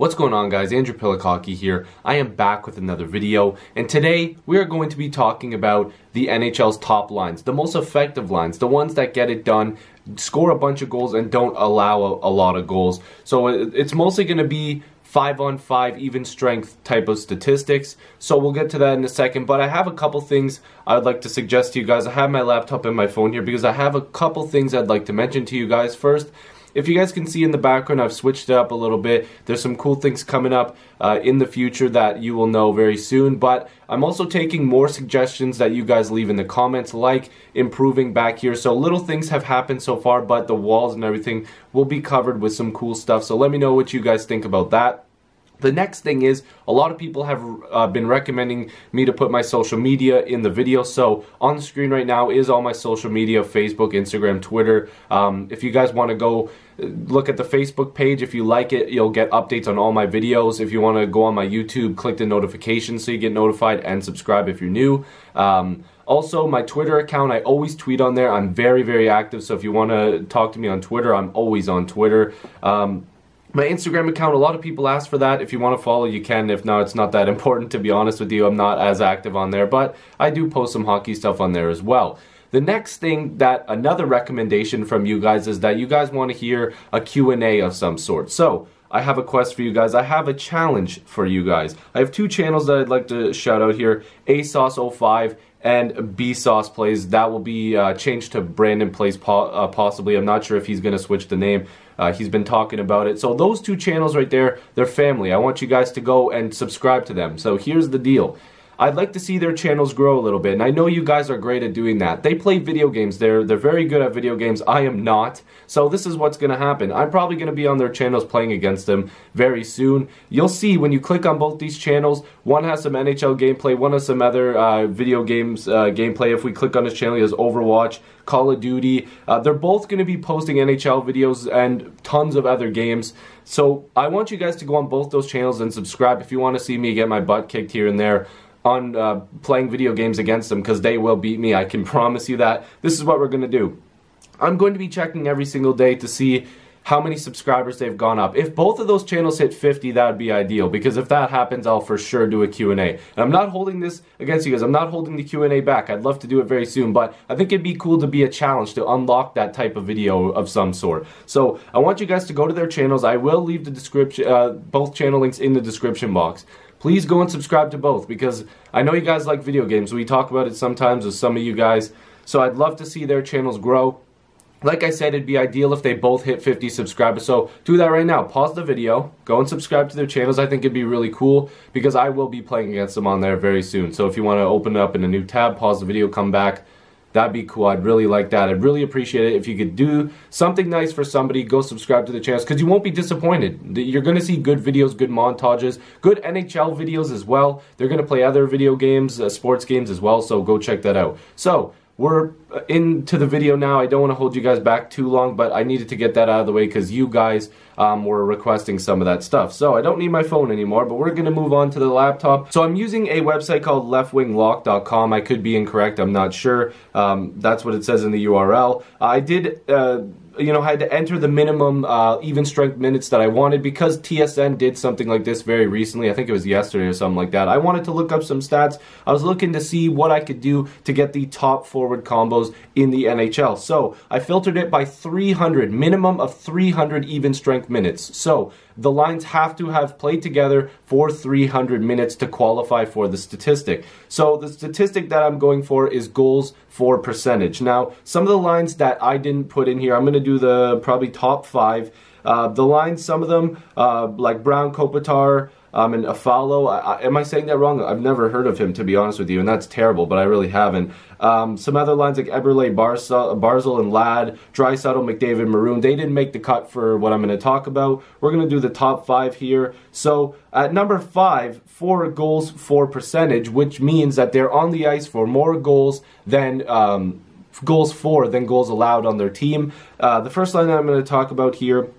What's going on, guys? Andrew Piluk Hockey here. I am back with another video, and today we are going to be talking about the NHL's top lines, the most effective lines, the ones that get it done, score a bunch of goals, and don't allow a lot of goals. So it's mostly going to be 5-on-5 even strength type of statistics. So we'll get to that in a second, but I have a couple things I'd like to suggest to you guys. I have my laptop and my phone here because I have a couple things I'd like to mention to you guys. First, if you guys can see in the background, I've switched it up a little bit. There's some cool things coming up in the future that you will know very soon, but I'm also taking more suggestions that you guys leave in the comments, like improving back here. So little things have happened so far, but the walls and everything will be covered with some cool stuff. So let me know what you guys think about that. The next thing is, a lot of people have been recommending me to put my social media in the video. So on the screen right now is all my social media: Facebook, Instagram, Twitter. If you guys want to go look at the Facebook page, if you like it, you'll get updates on all my videos. If you want to go on my YouTube, click the notifications so you get notified, and subscribe if you're new. Also, my Twitter account, I always tweet on there. I'm very, very active, so if you want to talk to me on Twitter, I'm always on Twitter. My Instagram account, a lot of people ask for that. If you want to follow, you can. If not, it's not that important, to be honest with you. I'm not as active on there, but I do post some hockey stuff on there as well. The next thing, that another recommendation from you guys, is that you guys want to hear a Q&A of some sort. So I have a quest for you guys. I have a challenge for you guys. I have two channels that I'd like to shout out here: BSAUCEPLAYS and BSAUCEPLAYS. That will be changed to Brandon Plays possibly. I'm not sure if he's going to switch the name. He's been talking about it. So those two channels right there, they're family. I want you guys to go and subscribe to them. So here's the deal. I'd like to see their channels grow a little bit, and I know you guys are great at doing that. They play video games. They're very good at video games. I am not. So this is what's going to happen. I'm probably going to be on their channels playing against them very soon. You'll see when you click on both these channels, one has some NHL gameplay, one has some other video games gameplay. If we click on his channel, he has Overwatch, Call of Duty. They're both going to be posting NHL videos and tons of other games. So I want you guys to go on both those channels and subscribe if you want to see me get my butt kicked here and there on playing video games against them, because they will beat me. I can promise you that. This is what we're going to do. I'm going to be checking every single day to see how many subscribers they've gone up. If both of those channels hit 50, that would be ideal, because if that happens, I'll for sure do a Q&A. And I'm not holding this against you guys. I'm not holding the Q&A back. I'd love to do it very soon, but I think it'd be cool to be a challenge to unlock that type of video of some sort. So I want you guys to go to their channels. I will leave the description, both channel links in the description box. Please go and subscribe to both, because I know you guys like video games. We talk about it sometimes with some of you guys. So I'd love to see their channels grow. Like I said, it'd be ideal if they both hit 50 subscribers. So do that right now. Pause the video. Go and subscribe to their channels. I think it'd be really cool, because I will be playing against them on there very soon. So if you want to open it up in a new tab, pause the video, come back. That'd be cool. I'd really like that. I'd really appreciate it if you could do something nice for somebody. Go subscribe to the channels, because you won't be disappointed. You're going to see good videos, good montages, good NHL videos as well. They're going to play other video games, sports games as well, so go check that out. So we're into the video now. I don't want to hold you guys back too long, but I needed to get that out of the way because you guys were requesting some of that stuff. So I don't need my phone anymore, but we're going to move on to the laptop. So I'm using a website called leftwinglock.com. I could be incorrect. I'm not sure. That's what it says in the URL. I did... had to enter the minimum even strength minutes that I wanted, because TSN did something like this very recently. I think it was yesterday or something like that. I wanted to look up some stats. I was looking to see what I could do to get the top forward combos in the NHL. So I filtered it by 300, minimum of 300 even strength minutes. So the lines have to have played together for 300 minutes to qualify for the statistic. So the statistic that I'm going for is goals for percentage. Now, some of the lines that I didn't put in here, I'm going to do the probably top 5. The lines, some of them, like Brown, Kopitar, and Afalo. Am I saying that wrong? I've never heard of him, to be honest with you, and that's terrible, but I really haven't. Some other lines like Eberle, Barzal, and Ladd, Draisaitl, McDavid, Maroon, they didn't make the cut for what I'm going to talk about. We're going to do the top 5 here. So at number 5, 4 goals for percentage, which means that they're on the ice for more goals than goals for than goals allowed on their team. The first line that I'm going to talk about here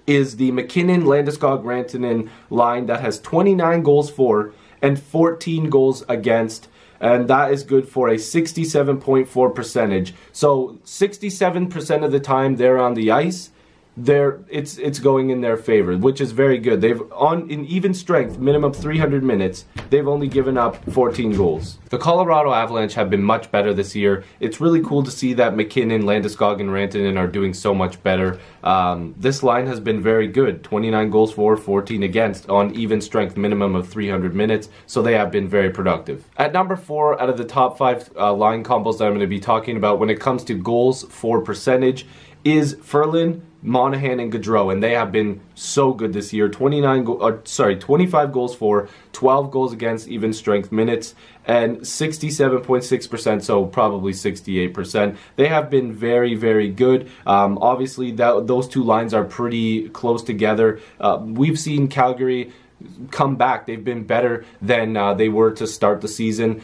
is the McKinnon, Landeskog, Rantanen line that has 29 goals for and 14 goals against, and that is good for a 67.4 percentage. So 67% of the time they're on the ice, it's going in their favor, which is very good. They've in even strength, minimum 300 minutes, they've only given up 14 goals. The Colorado Avalanche have been much better this year. It's really cool to see that McKinnon, Landeskog, and Rantanen are doing so much better. This line has been very good. 29 goals for, 14 against on even strength, minimum of 300 minutes. So they have been very productive. At number 4, out of the top 5 line combos that I'm going to be talking about when it comes to goals for percentage is FERLAND, Monahan, and Gaudreau, and they have been so good this year. 25 goals for, 12 goals against even strength minutes, and 67.6%, so probably 68%. They have been very, very good. Obviously, those two lines are pretty close together. We've seen Calgary come back. They've been better than they were to start the season.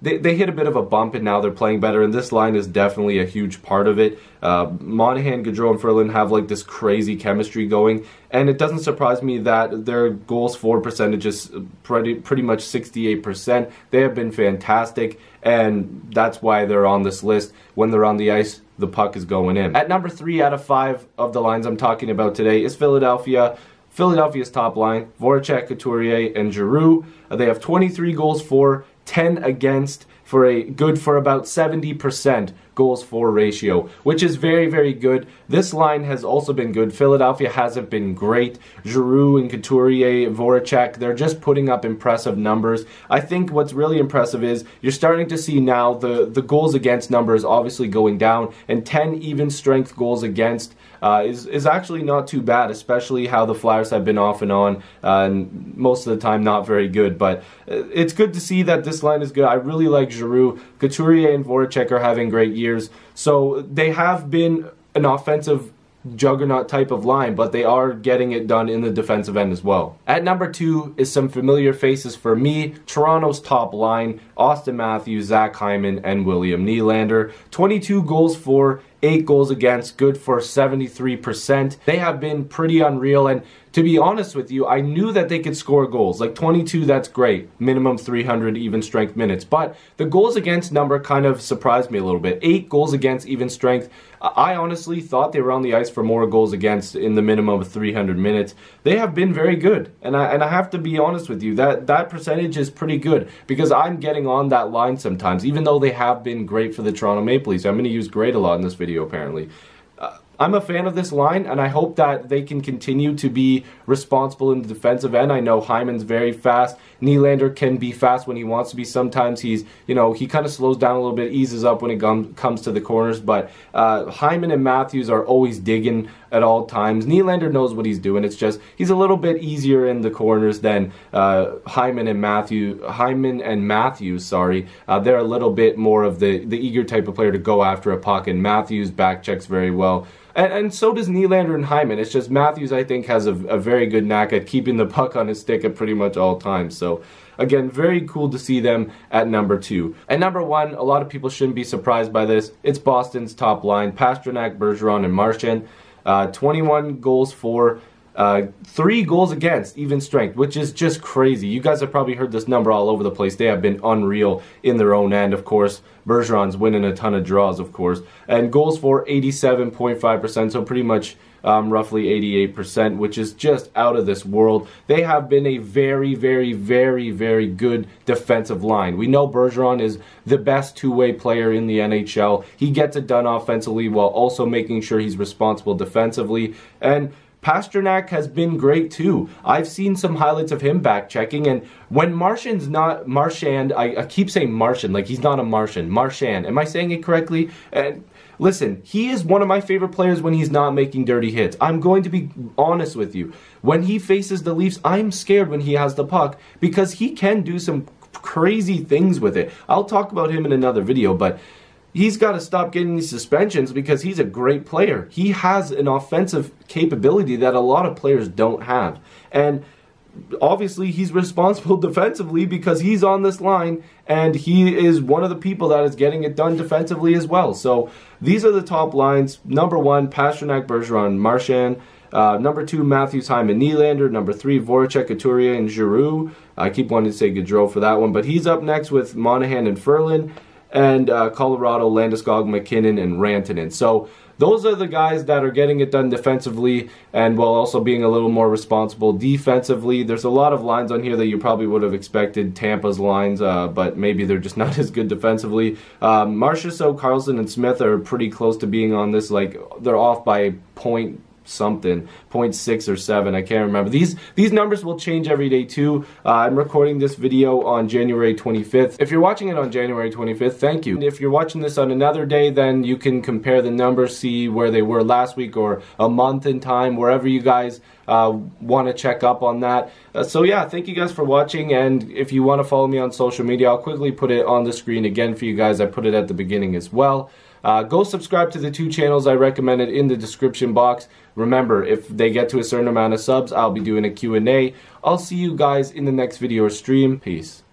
They hit a bit of a bump and now they're playing better, and this line is definitely a huge part of it. Monahan, Gaudreau, and FERLAND have like this crazy chemistry going, and it doesn't surprise me that their goals for percentage is pretty much 68%. They have been fantastic, and that's why they're on this list. When they're on the ice, the puck is going in. At number 3 out of 5 of the lines I'm talking about today is Philadelphia. Philadelphia's top line, Voracek, Couturier, and Giroux. They have 23 goals for, 10 against, for a good for about 70% goals for ratio, which is very, very good. This line has also been good. Philadelphia hasn't been great. Giroux and Couturier, Voracek, they're just putting up impressive numbers. I think what's really impressive is you're starting to see now the goals against numbers obviously going down, and 10 even strength goals against is actually not too bad, especially how the Flyers have been off and on, and most of the time not very good. But it's good to see that this line is good. I really like Giroux. Couturier and Voracek are having great years, so they have been an offensive juggernaut type of line, but they are getting it done in the defensive end as well. At number 2 is some familiar faces for me. Toronto's top line, Austin Matthews, Zach Hyman, and William Nylander. 22 goals for, 8 goals against, good for 73%. They have been pretty unreal, and to be honest with you, I knew that they could score goals. Like 22, that's great. Minimum 300 even strength minutes. But the goals against number kind of surprised me a little bit. 8 goals against even strength. I honestly thought they were on the ice for more goals against in the minimum of 300 minutes. They have been very good. And I have to be honest with you, that percentage is pretty good, because I'm getting on that line sometimes, even though they have been great for the Toronto Maple Leafs. I'm going to use great a lot in this video, apparently. I'm a fan of this line, and I hope that they can continue to be responsible in the defensive end. I know Hyman's very fast. Nylander can be fast when he wants to be. Sometimes he kind of slows down a little bit, eases up when it comes to the corners. But Hyman and Matthews are always digging at all times. Nylander knows what he's doing. It's just he's a little bit easier in the corners than Hyman and Matthews. Sorry, they're a little bit more of the eager type of player to go after a puck, and Matthews back checks very well. And so does Nylander and Hyman. It's just Matthews, I think, has a very good knack at keeping the puck on his stick at pretty much all times. So, again, very cool to see them at number 2. At number 1, a lot of people shouldn't be surprised by this. It's Boston's top line, Pastrnak, Bergeron, and Marchand. 21 goals for, 3 goals against even strength, which is just crazy. You guys have probably heard this number all over the place. They have been unreal in their own end, of course. Bergeron's winning a ton of draws, of course. And goals for 87.5%, so pretty much roughly 88%, which is just out of this world. They have been a very, very, very, very good defensive line. We know Bergeron is the best two-way player in the NHL. He gets it done offensively while also making sure he's responsible defensively. And Pastrnak has been great too. I've seen some highlights of him back checking, and when Marchand, I keep saying Martian, like he's not a Martian. Marchand, am I saying it correctly? And listen, he is one of my favorite players when he's not making dirty hits. I'm going to be honest with you. When he faces the Leafs, I'm scared when he has the puck, because he can do some crazy things with it. I'll talk about him in another video, but he's got to stop getting these suspensions, because he's a great player. He has an offensive capability that a lot of players don't have. And obviously he's responsible defensively because he's on this line, and he is one of the people that is getting it done defensively as well. So these are the top lines. Number 1, Pastrnak, Bergeron, Marchand. Number 2, Matthews, Hyman, Nylander. Number 3, Voracek, Couturier, and Giroux. I keep wanting to say Gaudreau for that one, but he's up next with Monahan and FERLAND. and Colorado, Landeskog, McKinnon, and Rantanen. So those are the guys that are getting it done defensively, and while also being a little more responsible defensively. There's a lot of lines on here that you probably would have expected Tampa's lines, but maybe they're just not as good defensively. Marchessault, Carlson, and Smith are pretty close to being on this. Like, they're off by point something, 0.6 or 7, I can't remember. These numbers will change every day too. I'm recording this video on January 25th. If you're watching it on January 25th, thank you. If you're watching this on another day, then you can compare the numbers, see where they were last week or a month in time, wherever you guys want to check up on that. So yeah, thank you guys for watching, and if you want to follow me on social media, I'll quickly put it on the screen again for you guys. I put it at the beginning as well. Go subscribe to the 2 channels I recommended in the description box. Remember, if they get to a certain amount of subs, I'll be doing a Q&A. I'll see you guys in the next video or stream. Peace.